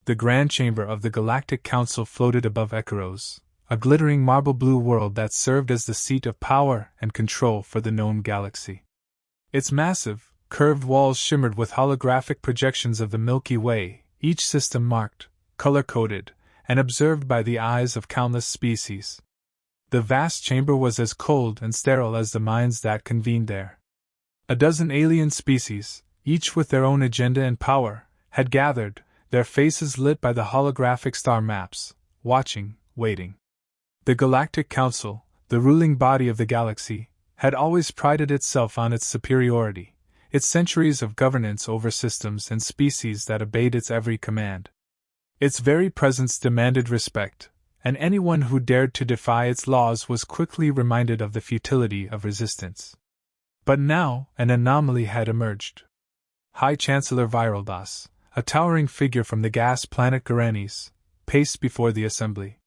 The grand chamber of the Galactic Council floated above Echoros, a glittering marble blue world that served as the seat of power and control for the known galaxy. Its massive, curved walls shimmered with holographic projections of the Milky Way, each system marked, color-coded, and observed by the eyes of countless species. The vast chamber was as cold and sterile as the minds that convened there. A dozen alien species, each with their own agenda and power, had gathered, their faces lit by the holographic star maps, watching, waiting. The Galactic Council, the ruling body of the galaxy, had always prided itself on its superiority, its centuries of governance over systems and species that obeyed its every command. Its very presence demanded respect, and anyone who dared to defy its laws was quickly reminded of the futility of resistance. But now, an anomaly had emerged. High Chancellor Viraldas, a towering figure from the gas planet Garanes, paced before the assembly.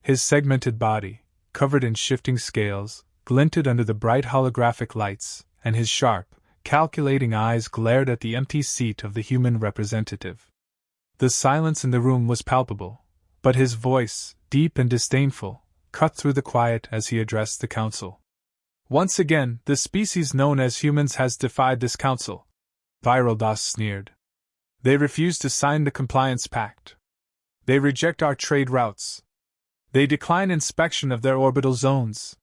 His segmented body, covered in shifting scales, glinted under the bright holographic lights, and his sharp, calculating eyes glared at the empty seat of the human representative. The silence in the room was palpable, but his voice, deep and disdainful, cut through the quiet as he addressed the council. "Once again, the species known as humans has defied this council," Viraldas sneered. "They refuse to sign the compliance pact. They reject our trade routes. They decline inspection of their orbital zones.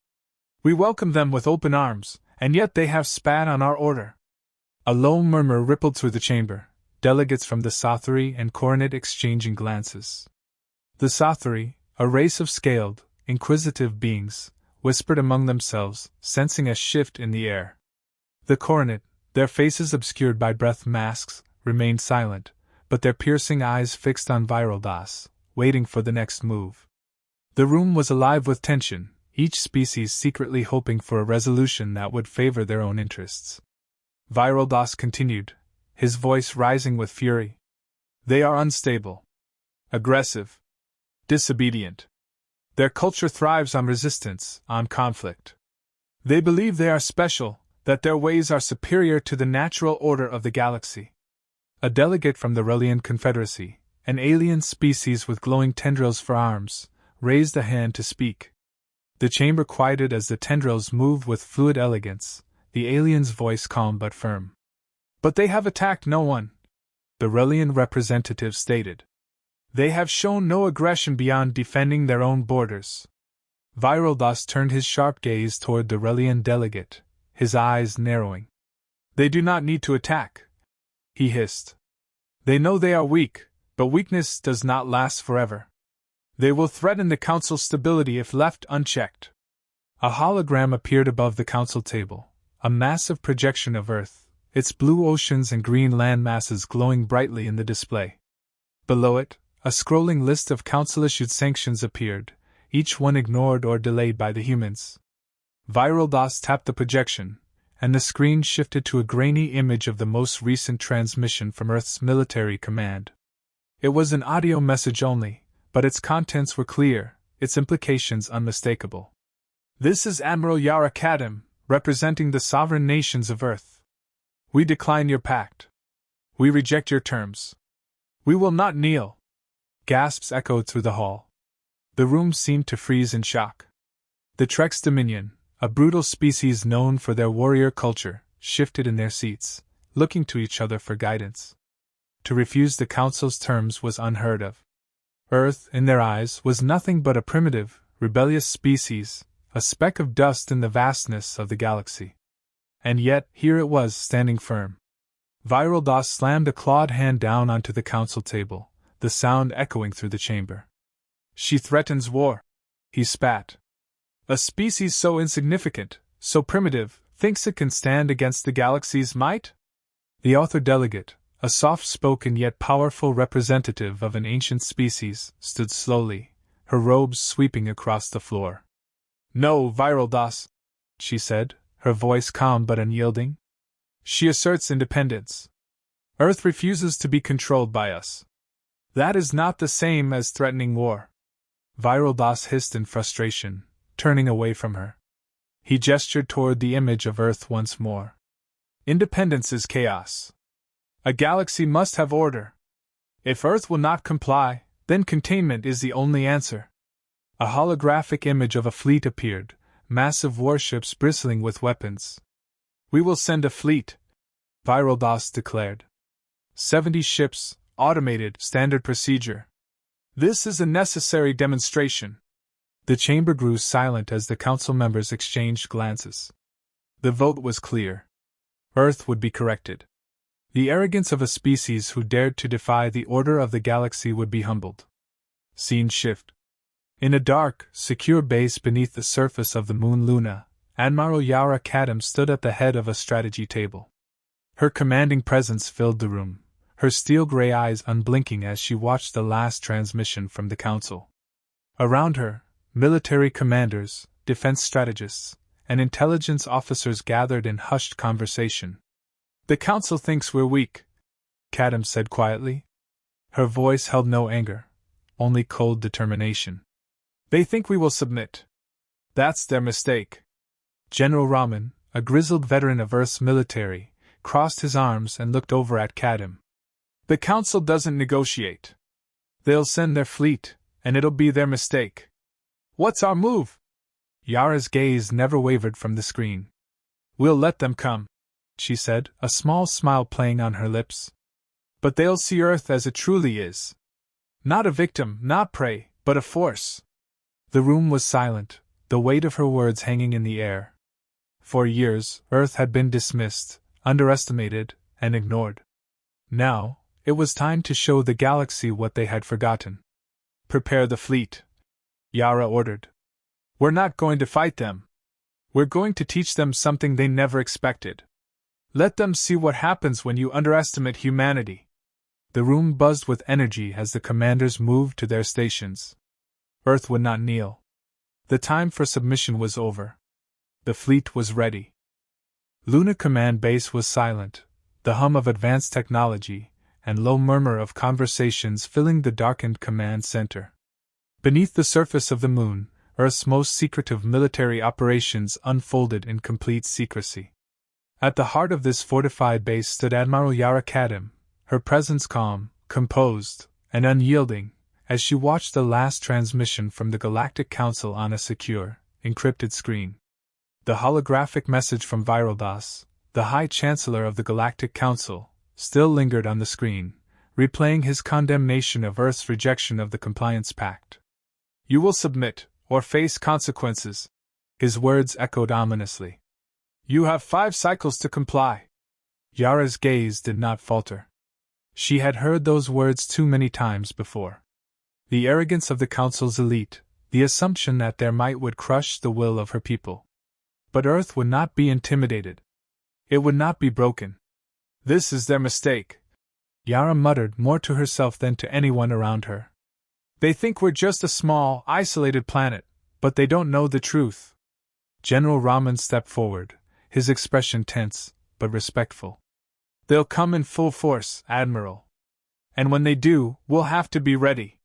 We welcome them with open arms, and yet they have spat on our order." A low murmur rippled through the chamber, delegates from the Sotheri and Coronet exchanging glances. The Sotheri, a race of scaled, inquisitive beings, whispered among themselves, sensing a shift in the air. The Coronet, their faces obscured by breath masks, remained silent, but their piercing eyes fixed on Viraldas, waiting for the next move. The room was alive with tension, each species secretly hoping for a resolution that would favor their own interests. Viraldas continued, his voice rising with fury. "They are unstable, aggressive, disobedient. Their culture thrives on resistance, on conflict. They believe they are special, that their ways are superior to the natural order of the galaxy." A delegate from the Relian Confederacy, an alien species with glowing tendrils for arms, raised a hand to speak. The chamber quieted as the tendrils moved with fluid elegance, the alien's voice calm but firm. "But they have attacked no one," the Relian representative stated. "They have shown no aggression beyond defending their own borders." Viraldas turned his sharp gaze toward the Relian delegate, his eyes narrowing. "They do not need to attack," he hissed. "They know they are weak, but weakness does not last forever. They will threaten the Council's stability if left unchecked." A hologram appeared above the Council table, a massive projection of Earth, its blue oceans and green land masses glowing brightly in the display. Below it, a scrolling list of Council-issued sanctions appeared, each one ignored or delayed by the humans. Viraldas tapped the projection, and the screen shifted to a grainy image of the most recent transmission from Earth's military command. It was an audio message only, but its contents were clear, its implications unmistakable. "This is Admiral Yara Kadam, representing the sovereign nations of Earth. We decline your pact. We reject your terms. We will not kneel." Gasps echoed through the hall. The room seemed to freeze in shock. The Trex Dominion, a brutal species known for their warrior culture, shifted in their seats, looking to each other for guidance. To refuse the Council's terms was unheard of. Earth, in their eyes, was nothing but a primitive, rebellious species, a speck of dust in the vastness of the galaxy. And yet, here it was, standing firm. Viraldas slammed a clawed hand down onto the Council table, the sound echoing through the chamber. "She threatens war," he spat. "A species so insignificant, so primitive, thinks it can stand against the galaxy's might?" The author delegate, a soft-spoken yet powerful representative of an ancient species, stood slowly, her robes sweeping across the floor. "No, Viraldas," she said, her voice calm but unyielding. "She asserts independence. Earth refuses to be controlled by us. That is not the same as threatening war." Viraldas hissed in frustration, turning away from her. He gestured toward the image of Earth once more. "Independence is chaos. A galaxy must have order. If Earth will not comply, then containment is the only answer. A holographic image of a fleet appeared, massive warships bristling with weapons. We will send a fleet, Viraldas declared. 70 ships, automated, standard procedure. This is a necessary demonstration. The chamber grew silent as the council members exchanged glances. The vote was clear. Earth would be corrected. The arrogance of a species who dared to defy the order of the galaxy would be humbled. Scene shift. In a dark, secure base beneath the surface of the moon Luna, Admiral Yara Kadam stood at the head of a strategy table. Her commanding presence filled the room, her steel-gray eyes unblinking as she watched the last transmission from the Council. Around her, military commanders, defense strategists, and intelligence officers gathered in hushed conversation. The Council thinks we're weak, Kadam said quietly. Her voice held no anger, only cold determination. They think we will submit. That's their mistake. General Raman, a grizzled veteran of Earth's military, crossed his arms and looked over at Kadam. The Council doesn't negotiate. They'll send their fleet, and it'll be their mistake. What's our move? Yara's gaze never wavered from the screen. We'll let them come, she said, a small smile playing on her lips. But they'll see Earth as it truly is. Not a victim, not prey, but a force. The room was silent, the weight of her words hanging in the air. For years, Earth had been dismissed, underestimated, and ignored. Now, it was time to show the galaxy what they had forgotten. Prepare the fleet, Yara ordered. We're not going to fight them. We're going to teach them something they never expected. Let them see what happens when you underestimate humanity. The room buzzed with energy as the commanders moved to their stations. Earth would not kneel. The time for submission was over. The fleet was ready. Luna Command Base was silent, the hum of advanced technology and low murmur of conversations filling the darkened command center. Beneath the surface of the moon, Earth's most secretive military operations unfolded in complete secrecy. At the heart of this fortified base stood Admiral Yara Kadam, her presence calm, composed, and unyielding, as she watched the last transmission from the Galactic Council on a secure, encrypted screen. The holographic message from Viraldas, the High Chancellor of the Galactic Council, still lingered on the screen, replaying his condemnation of Earth's rejection of the Compliance Pact. You will submit, or face consequences, his words echoed ominously. You have 5 cycles to comply. Yara's gaze did not falter. She had heard those words too many times before. The arrogance of the Council's elite, the assumption that their might would crush the will of her people. But Earth would not be intimidated. It would not be broken. This is their mistake, Yara muttered more to herself than to anyone around her. They think we're just a small, isolated planet, but they don't know the truth. General Raman stepped forward, his expression tense, but respectful. They'll come in full force, Admiral. And when they do, we'll have to be ready.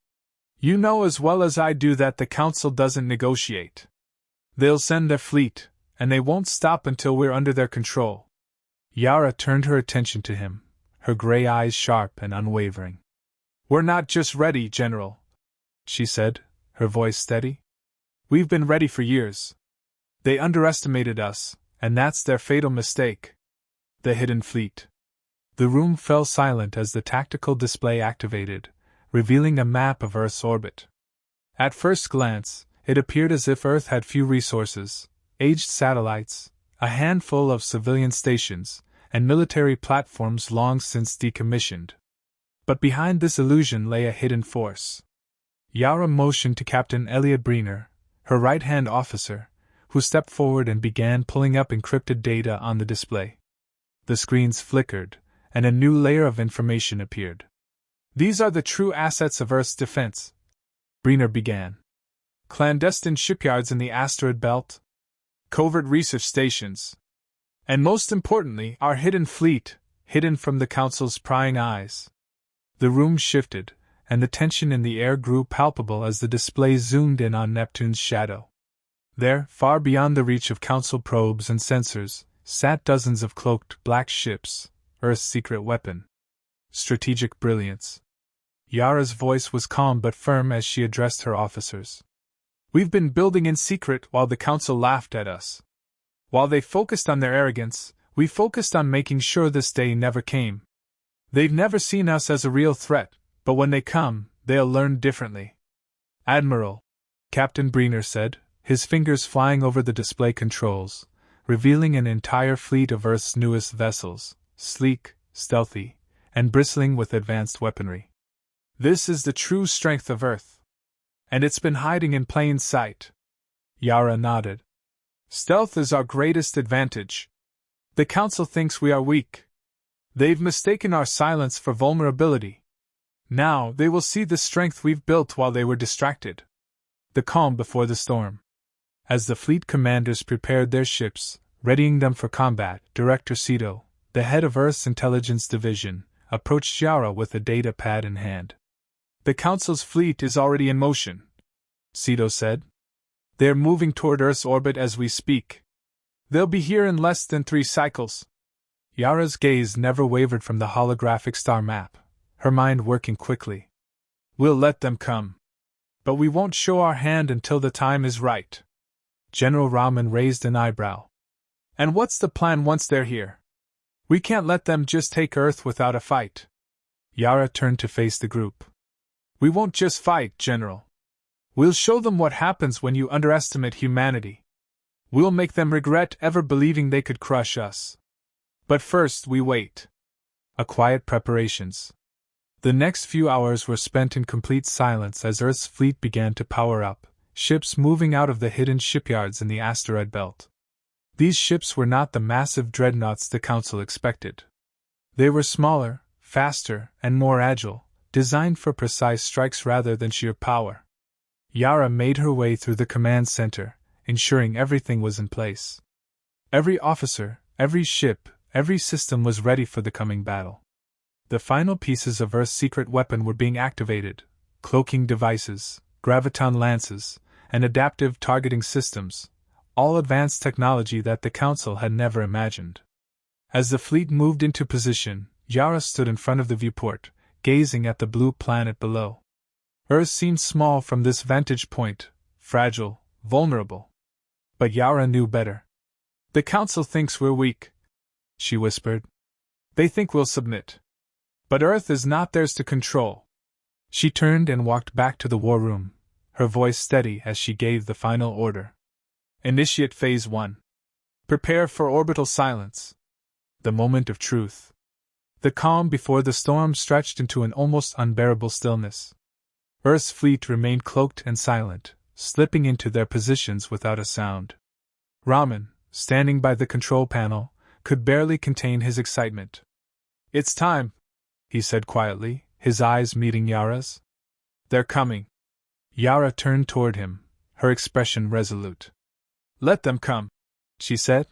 You know as well as I do that the Council doesn't negotiate. They'll send their fleet, and they won't stop until we're under their control. Yara turned her attention to him, her gray eyes sharp and unwavering. We're not just ready, General, she said, her voice steady. We've been ready for years. They underestimated us, and that's their fatal mistake. The hidden fleet. The room fell silent as the tactical display activated, revealing a map of Earth's orbit. At first glance, it appeared as if Earth had few resources, aged satellites, a handful of civilian stations, and military platforms long since decommissioned. But behind this illusion lay a hidden force. Yara motioned to Captain Elliot Breener, her right-hand officer, who stepped forward and began pulling up encrypted data on the display. The screens flickered, and a new layer of information appeared. These are the true assets of Earth's defense, Breener began. Clandestine shipyards in the asteroid belt, covert research stations, and most importantly, our hidden fleet, hidden from the Council's prying eyes. The room shifted, and the tension in the air grew palpable as the display zoomed in on Neptune's shadow. There, far beyond the reach of Council probes and sensors, sat dozens of cloaked black ships, Earth's secret weapon. Strategic brilliance. Yara's voice was calm but firm as she addressed her officers. We've been building in secret while the Council laughed at us. While they focused on their arrogance, we focused on making sure this day never came. They've never seen us as a real threat, but when they come, they'll learn differently. Admiral, Captain Breener said, his fingers flying over the display controls, revealing an entire fleet of Earth's newest vessels, sleek, stealthy, and bristling with advanced weaponry. This is the true strength of Earth. And it's been hiding in plain sight. Yara nodded. Stealth is our greatest advantage. The Council thinks we are weak. They've mistaken our silence for vulnerability. Now they will see the strength we've built while they were distracted. The calm before the storm. As the fleet commanders prepared their ships, readying them for combat, Director Cito, the head of Earth's Intelligence Division, approached Yara with a data pad in hand. The Council's fleet is already in motion, Cito said. They're moving toward Earth's orbit as we speak. They'll be here in less than 3 cycles. Yara's gaze never wavered from the holographic star map, her mind working quickly. We'll let them come. But we won't show our hand until the time is right. General Raman raised an eyebrow. And what's the plan once they're here? We can't let them just take Earth without a fight. Yara turned to face the group. We won't just fight, General. We'll show them what happens when you underestimate humanity. We'll make them regret ever believing they could crush us. But first we wait. A quiet preparations. The next few hours were spent in complete silence as Earth's fleet began to power up, ships moving out of the hidden shipyards in the asteroid belt. These ships were not the massive dreadnoughts the Council expected. They were smaller, faster, and more agile, designed for precise strikes rather than sheer power. Yara made her way through the command center, ensuring everything was in place. Every officer, every ship, every system was ready for the coming battle. The final pieces of Earth's secret weapon were being activated: cloaking devices, graviton lances, and adaptive targeting systems, all advanced technology that the Council had never imagined. As the fleet moved into position, Yara stood in front of the viewport, gazing at the blue planet below. Earth seemed small from this vantage point, fragile, vulnerable. But Yara knew better. The Council thinks we're weak, she whispered. They think we'll submit. But Earth is not theirs to control. She turned and walked back to the war room, her voice steady as she gave the final order. Initiate Phase 1. Prepare for orbital silence. The moment of truth. The calm before the storm stretched into an almost unbearable stillness. Earth's fleet remained cloaked and silent, slipping into their positions without a sound. Raman, standing by the control panel, could barely contain his excitement. It's time, he said quietly, his eyes meeting Yara's. They're coming. Yara turned toward him, her expression resolute. Let them come, she said.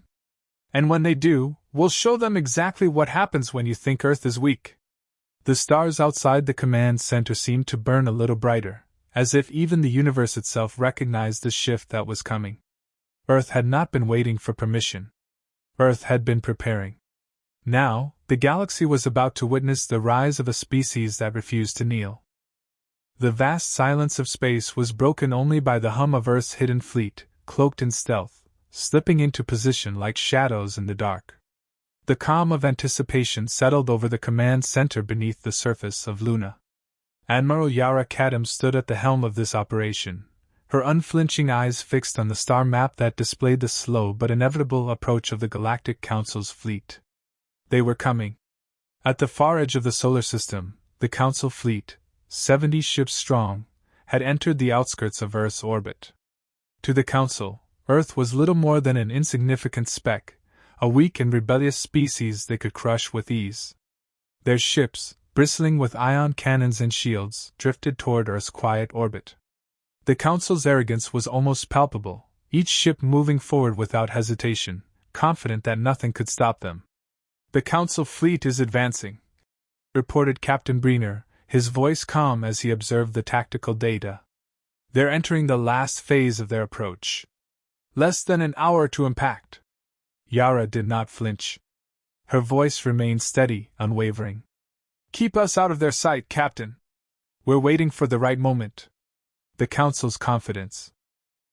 And when they do, we'll show them exactly what happens when you think Earth is weak. The stars outside the command center seemed to burn a little brighter, as if even the universe itself recognized the shift that was coming. Earth had not been waiting for permission. Earth had been preparing. Now, the galaxy was about to witness the rise of a species that refused to kneel. The vast silence of space was broken only by the hum of Earth's hidden fleet, cloaked in stealth, slipping into position like shadows in the dark. The calm of anticipation settled over the command center beneath the surface of Luna. Admiral Yara Kadam stood at the helm of this operation, her unflinching eyes fixed on the star map that displayed the slow but inevitable approach of the Galactic Council's fleet. They were coming. At the far edge of the solar system, the Council fleet, 70 ships strong, had entered the outskirts of Earth's orbit. To the Council, Earth was little more than an insignificant speck, a weak and rebellious species they could crush with ease. Their ships, bristling with ion cannons and shields, drifted toward Earth's quiet orbit. The Council's arrogance was almost palpable, each ship moving forward without hesitation, confident that nothing could stop them. The Council fleet is advancing, reported Captain Breener, his voice calm as he observed the tactical data. They're entering the last phase of their approach. Less than an hour to impact. Yara did not flinch. Her voice remained steady, unwavering. Keep us out of their sight, Captain. We're waiting for the right moment. The Council's confidence.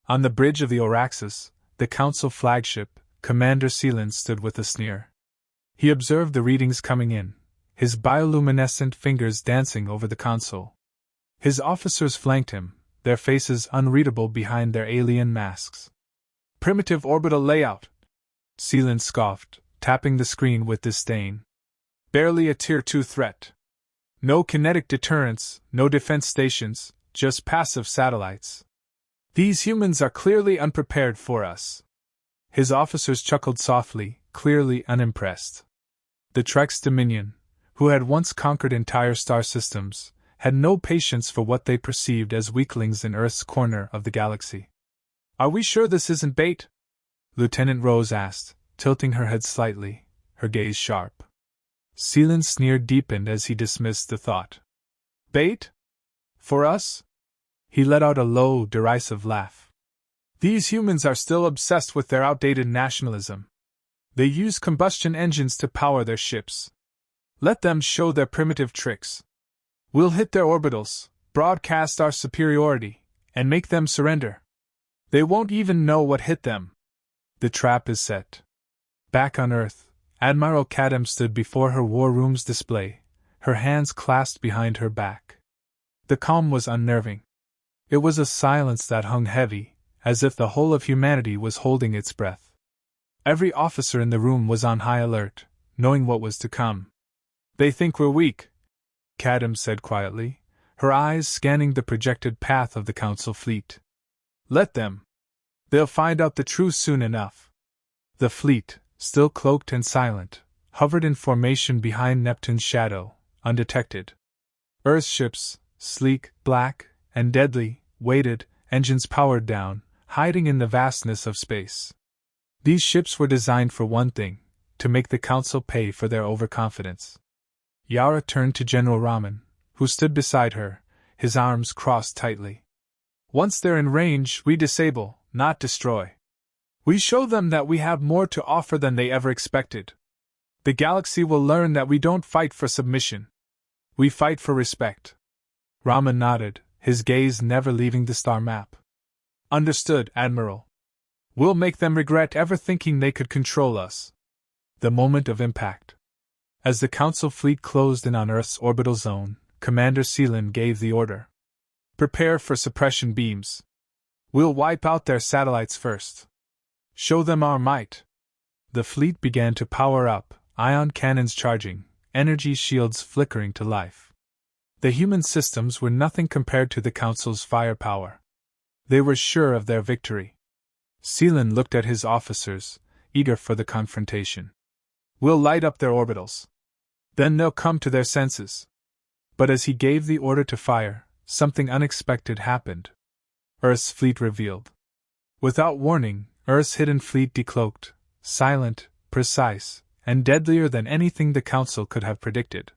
On the bridge of the Oraxis, the Council flagship, Commander Seelan stood with a sneer. He observed the readings coming in, his bioluminescent fingers dancing over the console. His officers flanked him, their faces unreadable behind their alien masks. Primitive orbital layout, Seelan scoffed, tapping the screen with disdain. Barely a Tier 2 threat. No kinetic deterrence, no defense stations, just passive satellites. These humans are clearly unprepared for us. His officers chuckled softly, clearly unimpressed. The Trex Dominion, who had once conquered entire star systems, had no patience for what they perceived as weaklings in Earth's corner of the galaxy. Are we sure this isn't bait? Lieutenant Rose asked, tilting her head slightly, her gaze sharp. Seelan's sneer deepened as he dismissed the thought. Bait? For us? He let out a low, derisive laugh. These humans are still obsessed with their outdated nationalism. They use combustion engines to power their ships. Let them show their primitive tricks. We'll hit their orbitals, broadcast our superiority, and make them surrender. They won't even know what hit them. The trap is set. Back on Earth, Admiral Kadam stood before her war room's display, her hands clasped behind her back. The calm was unnerving. It was a silence that hung heavy, as if the whole of humanity was holding its breath. Every officer in the room was on high alert, knowing what was to come. They think we're weak, Kadam said quietly, her eyes scanning the projected path of the Council fleet. Let them. They'll find out the truth soon enough. The fleet, still cloaked and silent, hovered in formation behind Neptune's shadow, undetected. Earth ships, sleek, black, and deadly, waited, engines powered down, hiding in the vastness of space. These ships were designed for one thing, to make the Council pay for their overconfidence. Yara turned to General Raman, who stood beside her, his arms crossed tightly. Once they're in range, we disable, not destroy. We show them that we have more to offer than they ever expected. The galaxy will learn that we don't fight for submission. We fight for respect. Raman nodded, his gaze never leaving the star map. Understood, Admiral. We'll make them regret ever thinking they could control us. The moment of impact. As the Council fleet closed in on Earth's orbital zone, Commander Seelan gave the order. Prepare for suppression beams. We'll wipe out their satellites first. Show them our might. The fleet began to power up, ion cannons charging, energy shields flickering to life. The human systems were nothing compared to the Council's firepower. They were sure of their victory. Seelan looked at his officers, eager for the confrontation. We'll light up their orbitals. Then they'll come to their senses. But as he gave the order to fire, something unexpected happened. Earth's fleet revealed. Without warning, Earth's hidden fleet decloaked, silent, precise, and deadlier than anything the Council could have predicted.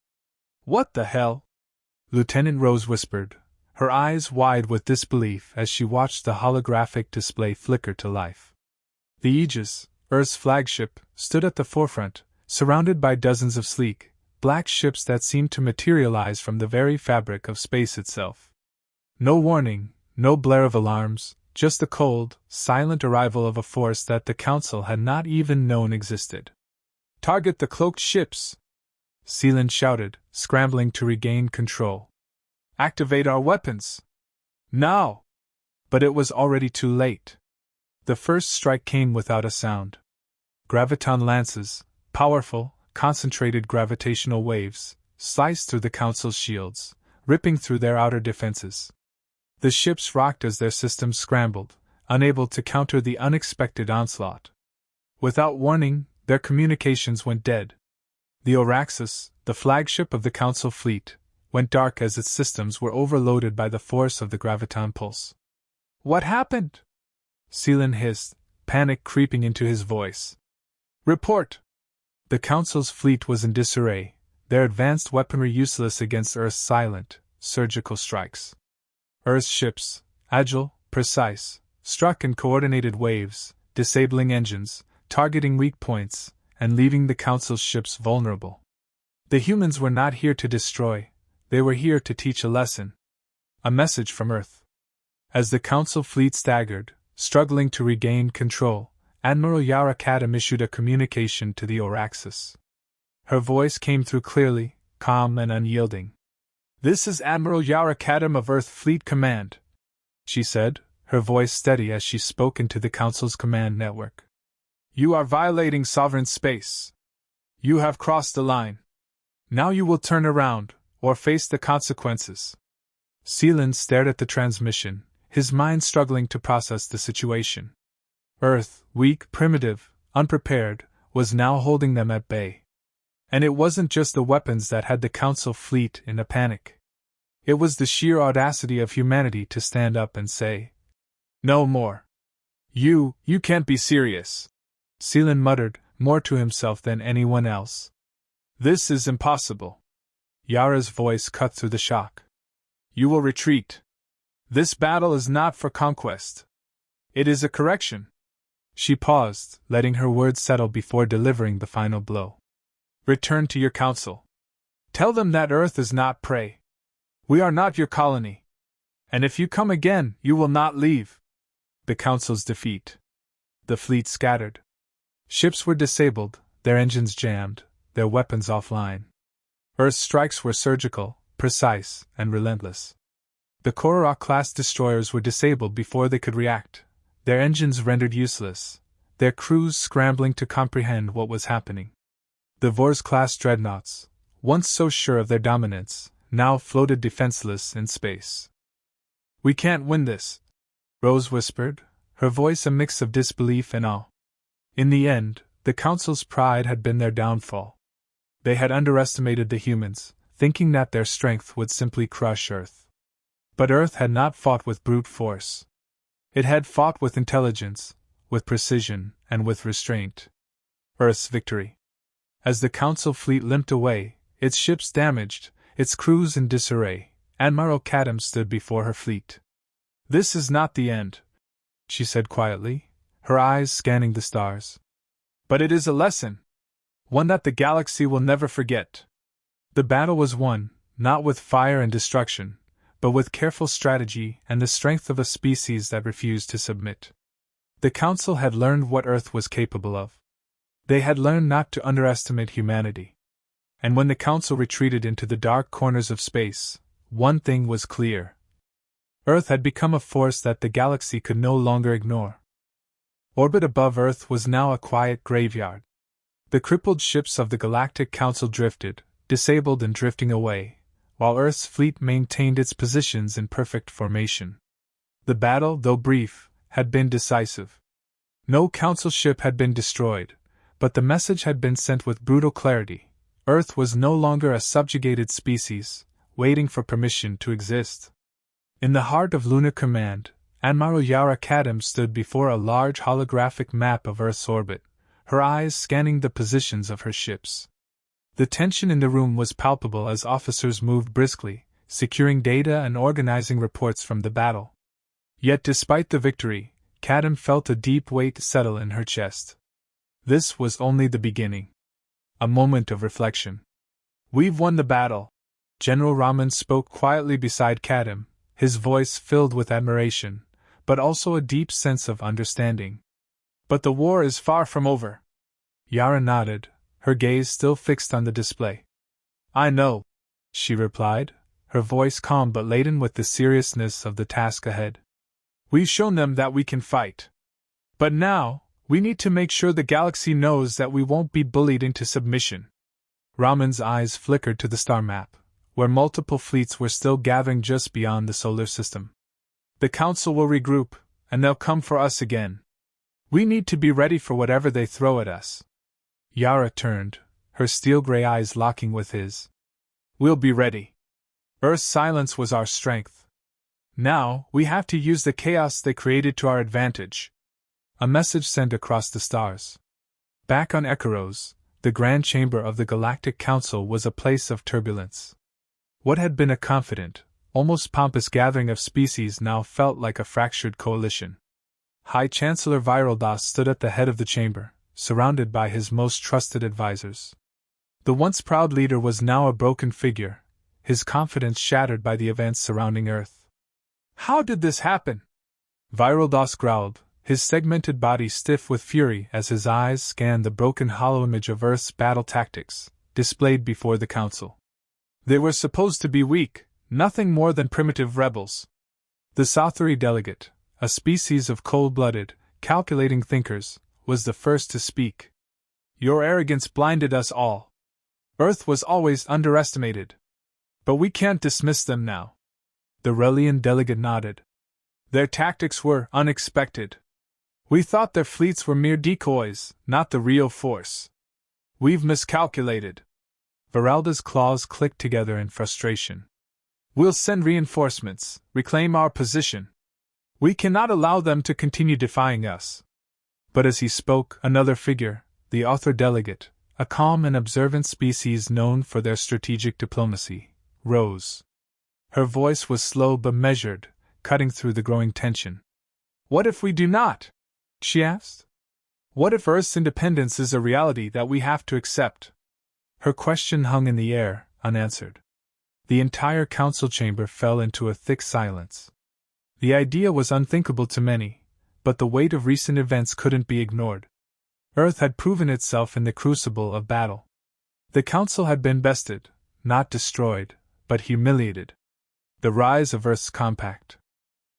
What the hell? Lieutenant Rose whispered, her eyes wide with disbelief as she watched the holographic display flicker to life. The Aegis, Earth's flagship, stood at the forefront, surrounded by dozens of sleek, black ships that seemed to materialize from the very fabric of space itself. No warning, no blare of alarms, just the cold, silent arrival of a force that the Council had not even known existed. Target the cloaked ships! Seelan shouted, scrambling to regain control. Activate our weapons! Now! But it was already too late. The first strike came without a sound. Graviton lances, powerful, concentrated gravitational waves, sliced through the Council's shields, ripping through their outer defenses. The ships rocked as their systems scrambled, unable to counter the unexpected onslaught. Without warning, their communications went dead. The Oraxis, the flagship of the Council fleet, went dark as its systems were overloaded by the force of the graviton pulse. What happened? Seelan hissed, panic creeping into his voice. Report! The Council's fleet was in disarray, their advanced weaponry useless against Earth's silent, surgical strikes. Earth's ships, agile, precise, struck in coordinated waves, disabling engines, targeting weak points, and leaving the Council's ships vulnerable. The humans were not here to destroy, they were here to teach a lesson. A message from Earth. As the Council fleet staggered, struggling to regain control, Admiral Yara Kadam issued a communication to the Oraxis. Her voice came through clearly, calm and unyielding. "This is Admiral Yara Kadam of Earth Fleet Command," she said, her voice steady as she spoke into the Council's command network. "You are violating sovereign space. You have crossed the line. Now you will turn around, or face the consequences." Seelan stared at the transmission, his mind struggling to process the situation. Earth, weak, primitive, unprepared, was now holding them at bay. And it wasn't just the weapons that had the Council fleet in a panic. It was the sheer audacity of humanity to stand up and say, "No more. You can't be serious." Seelan muttered, more to himself than anyone else. "This is impossible." Yara's voice cut through the shock. "You will retreat. This battle is not for conquest. It is a correction." She paused, letting her words settle before delivering the final blow. "Return to your council. Tell them that Earth is not prey. We are not your colony. And if you come again, you will not leave." The council's defeat. The fleet scattered. Ships were disabled, their engines jammed, their weapons offline. Earth's strikes were surgical, precise, and relentless. The Kororok-class destroyers were disabled before they could react, their engines rendered useless, their crews scrambling to comprehend what was happening. The Vors-class dreadnoughts, once so sure of their dominance, now floated defenseless in space. "We can't win this," Rose whispered, her voice a mix of disbelief and awe. In the end, the Council's pride had been their downfall. They had underestimated the humans, thinking that their strength would simply crush Earth. But Earth had not fought with brute force. It had fought with intelligence, with precision, and with restraint. Earth's victory. As the Council fleet limped away, its ships damaged, its crews in disarray, Admiral Kadam stood before her fleet. "This is not the end," she said quietly, her eyes scanning the stars. "But it is a lesson. One that the galaxy will never forget." The battle was won, not with fire and destruction, but with careful strategy and the strength of a species that refused to submit. The Council had learned what Earth was capable of. They had learned not to underestimate humanity. And when the Council retreated into the dark corners of space, one thing was clear. Earth had become a force that the galaxy could no longer ignore. Orbit above Earth was now a quiet graveyard. The crippled ships of the Galactic Council drifted, disabled and drifting away, while Earth's fleet maintained its positions in perfect formation. The battle, though brief, had been decisive. No Council ship had been destroyed, but the message had been sent with brutal clarity. Earth was no longer a subjugated species, waiting for permission to exist. In the heart of Lunar Command, Admiral Yara Kadam stood before a large holographic map of Earth's orbit, her eyes scanning the positions of her ships. The tension in the room was palpable as officers moved briskly, securing data and organizing reports from the battle. Yet despite the victory, Kadam felt a deep weight settle in her chest. This was only the beginning. A moment of reflection. "We've won the battle." General Raman spoke quietly beside Kadam, his voice filled with admiration, but also a deep sense of understanding. "But the war is far from over." Yara nodded, her gaze still fixed on the display. "I know," she replied, her voice calm but laden with the seriousness of the task ahead. "We've shown them that we can fight. But now, we need to make sure the galaxy knows that we won't be bullied into submission." Raman's eyes flickered to the star map, where multiple fleets were still gathering just beyond the solar system. "The Council will regroup, and they'll come for us again. We need to be ready for whatever they throw at us." Yara turned, her steel-gray eyes locking with his. "We'll be ready. Earth's silence was our strength. Now, we have to use the chaos they created to our advantage." A message sent across the stars. Back on Echoros, the Grand Chamber of the Galactic Council was a place of turbulence. What had been a confident, almost pompous gathering of species now felt like a fractured coalition. High Chancellor Viraldas stood at the head of the chamber, surrounded by his most trusted advisors. The once proud leader was now a broken figure, his confidence shattered by the events surrounding Earth. How did this happen? Viraldos growled, his segmented body stiff with fury as his eyes scanned the broken hollow image of Earth's battle tactics, displayed before the Council. They were supposed to be weak, nothing more than primitive rebels. The Southri delegate, a species of cold-blooded, calculating thinkers, was the first to speak. Your arrogance blinded us all. Earth was always underestimated. But we can't dismiss them now. The Relian delegate nodded. Their tactics were unexpected. We thought their fleets were mere decoys, not the real force. We've miscalculated. Viralda's claws clicked together in frustration. We'll send reinforcements, reclaim our position. We cannot allow them to continue defying us. But as he spoke, another figure, the author delegate, a calm and observant species known for their strategic diplomacy, rose. Her voice was slow but measured, cutting through the growing tension. What if we do not? She asked. What if Earth's independence is a reality that we have to accept? Her question hung in the air, unanswered. The entire council chamber fell into a thick silence. The idea was unthinkable to many, but the weight of recent events couldn't be ignored. Earth had proven itself in the crucible of battle. The council had been bested, not destroyed, but humiliated. The rise of Earth's compact.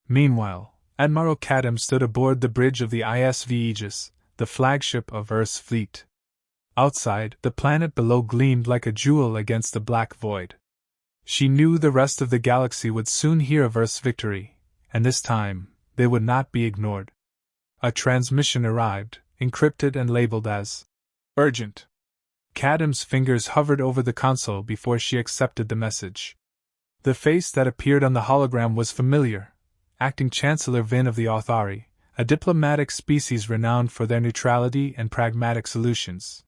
Meanwhile, Admiral Cadam stood aboard the bridge of the ISV Aegis, the flagship of Earth's fleet. Outside, the planet below gleamed like a jewel against the black void. She knew the rest of the galaxy would soon hear of Earth's victory, and this time, they would not be ignored. A transmission arrived, encrypted and labeled as urgent. Cadam's fingers hovered over the console before she accepted the message. The face that appeared on the hologram was familiar, acting Chancellor Vin of the Authari, a diplomatic species renowned for their neutrality and pragmatic solutions.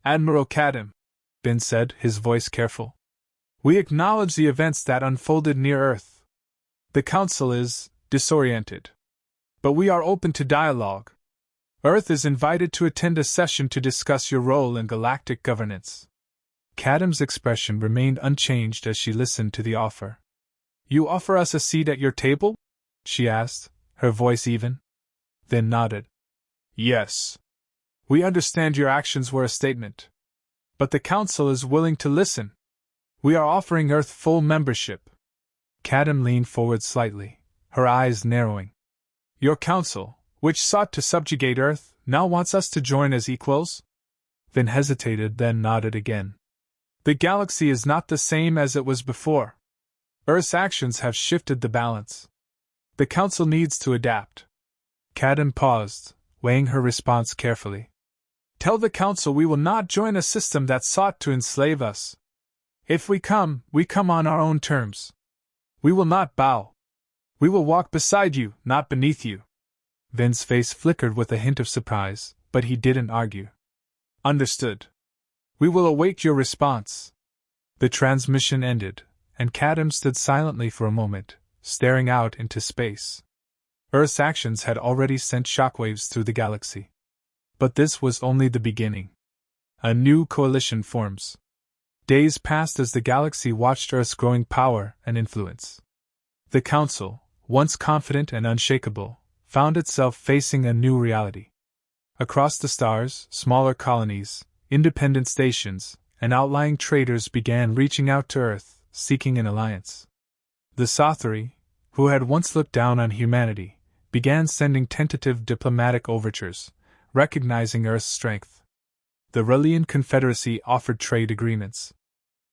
Admiral Cadam, Vin said, his voice careful. We acknowledge the events that unfolded near Earth. The Council is disoriented. But we are open to dialogue. Earth is invited to attend a session to discuss your role in galactic governance. Cadam's expression remained unchanged as she listened to the offer. You offer us a seat at your table? She asked, her voice even. Then nodded. Yes. We understand your actions were a statement. But the Council is willing to listen. We are offering Earth full membership. Cadam leaned forward slightly, her eyes narrowing. Your Council, which sought to subjugate Earth, now wants us to join as equals? Vin hesitated, then nodded again. The galaxy is not the same as it was before. Earth's actions have shifted the balance. The Council needs to adapt. Cadam paused, weighing her response carefully. Tell the Council we will not join a system that sought to enslave us. If we come on our own terms. We will not bow. We will walk beside you, not beneath you. Vin's face flickered with a hint of surprise, but he didn't argue. Understood. We will await your response. The transmission ended, and Cadam stood silently for a moment, staring out into space. Earth's actions had already sent shockwaves through the galaxy. But this was only the beginning. A new coalition forms. Days passed as the galaxy watched Earth's growing power and influence. The Council, once confident and unshakable, found itself facing a new reality. Across the stars, smaller colonies, independent stations, and outlying traders began reaching out to Earth, seeking an alliance. The Southri, who had once looked down on humanity, began sending tentative diplomatic overtures, recognizing Earth's strength. The Relian Confederacy offered trade agreements.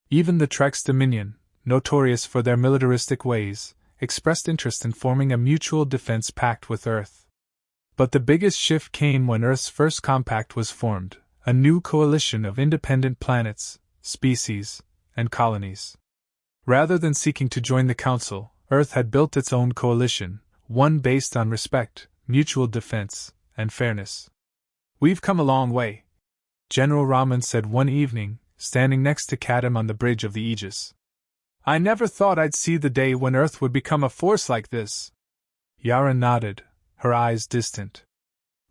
Even the Trex Dominion, notorious for their militaristic ways, expressed interest in forming a mutual defense pact with Earth. But the biggest shift came when Earth's first compact was formed, a new coalition of independent planets, species, and colonies. Rather than seeking to join the Council, Earth had built its own coalition, one based on respect, mutual defense, and fairness. We've come a long way, General Raman said one evening, standing next to Cadam on the bridge of the Aegis. I never thought I'd see the day when Earth would become a force like this. Yara nodded, her eyes distant.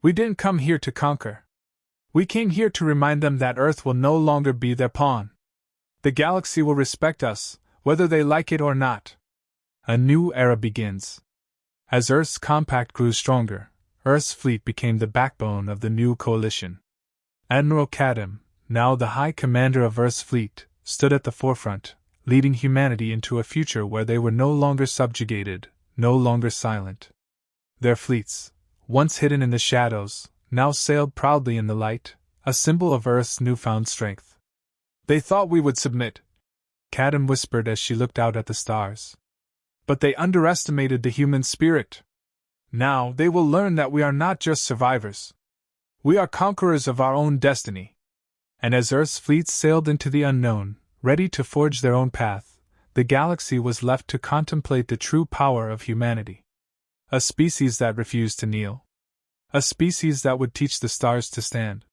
We didn't come here to conquer. We came here to remind them that Earth will no longer be their pawn. The galaxy will respect us, whether they like it or not. A new era begins. As Earth's compact grew stronger, Earth's fleet became the backbone of the new coalition. Admiral Kadam, now the High Commander of Earth's fleet, stood at the forefront, leading humanity into a future where they were no longer subjugated, no longer silent. Their fleets, once hidden in the shadows, now sailed proudly in the light, a symbol of Earth's newfound strength. "They thought we would submit," Kadam whispered as she looked out at the stars. "But they underestimated the human spirit. Now they will learn that we are not just survivors. We are conquerors of our own destiny." And as Earth's fleets sailed into the unknown, ready to forge their own path, the galaxy was left to contemplate the true power of humanity. A species that refused to kneel. A species that would teach the stars to stand.